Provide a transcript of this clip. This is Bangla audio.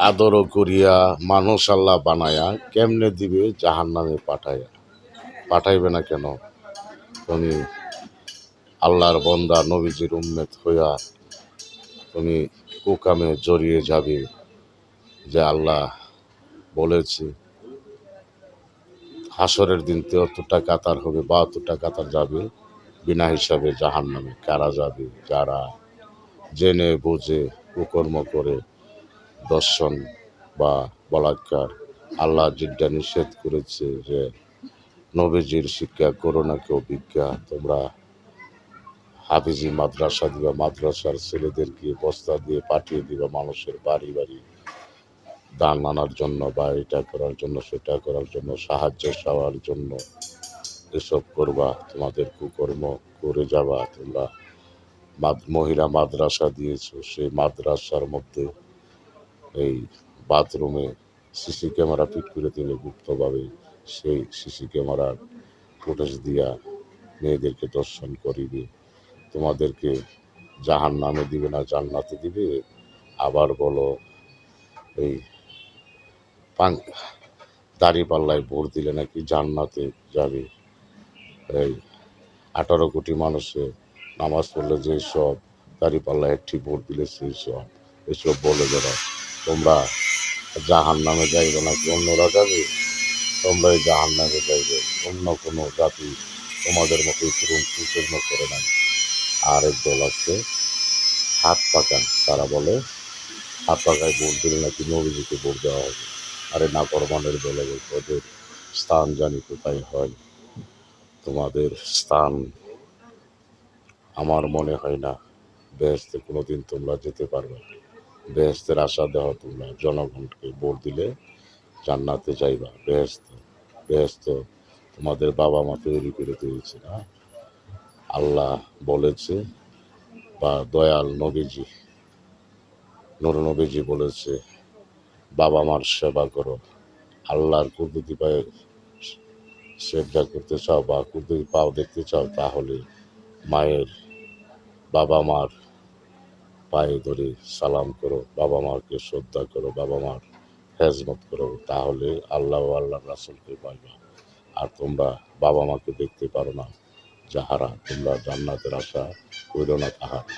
আদর করিয়া মানুষ আল্লাহ বানায়া কেমনে দিবে জাহান্নামে পাঠাইয়া? পাঠাইবে না কেন? তুমি আল্লাহর বন্দা নবীজির উম্মত হইয়া তুমি কুকামে জড়িয়ে যাবে, যে আল্লাহ বলেছে হাসরের দিন ৭৩টা কাতার হবে, ৭২টা কাতার যাবে বিনা হিসাবে জাহান্নামে। কারা যাবে? যারা জেনে বুঝে কুকর্ম করে দর্শন বা বলাৎকার। আল্লাহ যেটা নিষেধ করেছে যে নবীজির শিক্ষা করো না কেউ ভিক্ষা। তোমরা হাফিজি মাদ্রাসা দিবা, মাদ্রাসার ছেলেদেরকে বস্তা দিয়ে পাঠিয়ে দিবা মানুষের বাড়ি বাড়ি দান আনার জন্য, বা এটা করার জন্য সেটা করার জন্য, সাহায্য চাওয়ার জন্য। এসব করবা, তোমাদের কুকর্ম করে যাবা। তোমরা মহিলা মাদ্রাসা দিয়েছো, সেই মাদ্রাসার মধ্যে এই বাথরুমে সিসি ক্যামেরা ফিট করে দিলে গুপ্তভাবে সেই সিসি ক্যামেরার ফুটেজ দিয়া মেয়েদেরকে দর্শন করিবে। তোমাদেরকে জাহান্নামে দিবে না জান্নাতে দিবে? আবার বলো এই দাঁড়িপাল্লায় ভোট দিলে নাকি জান্নাতে যাবে। এই 18 কোটি মানুষে নামাজ পড়লে যে সব, দাঁড়িপাল্লায় একটি ভোট দিলে সেই সব। এসব বলে বেড়াও। তোমরা জাহান্নামে যাইবে নাকি অন্যরা যাবে? তোমরাই জাহান্নামে যাইবে, অন্য কোনো জাতি তোমাদের মতো কুকর্ম করে নাই। আর একদল আছে হাত পাকা, তারা বলে হাত পাকায় ভোট দিলে নাকি নবীজিকে ভোট দেওয়া হবে। আরে না, ফরমানের দলে ওদের স্থান জানি কোথায় হয়। তোমাদের স্থান আমার মনে হয় না বেহেশতে কোনোদিন তোমরা যেতে পারবে। বেহেশতের আশা দেওয়া, তোমরা জনগণকে ভোট দিলে জান্নাতে যাইবা। বেহেশত তোমাদের বাবা মা তৈরি করে দিয়েছে না? আল্লাহ বলেছে, বা দয়াল নবীজি নূর নবীজি বলেছে, বাবা মার সেবা করো। আল্লাহর কুদরতি পায়ে সেজদা করতে চাও বা কুদরতি পাও দেখতে চাও, তাহলে মায়ের বাবা মার পায়ে ধরে সালাম করো, বাবা মাকে শ্রদ্ধা করো, বাবা মার খেজমত করো, তাহলে আল্লাহ ও আল্লাহর রাসূলকে পাইবা। আর তোমরা বাবা মাকে দেখতে পারো না যাহারা, তোমরা জান্নাতের আশা কইরো না তাহারা।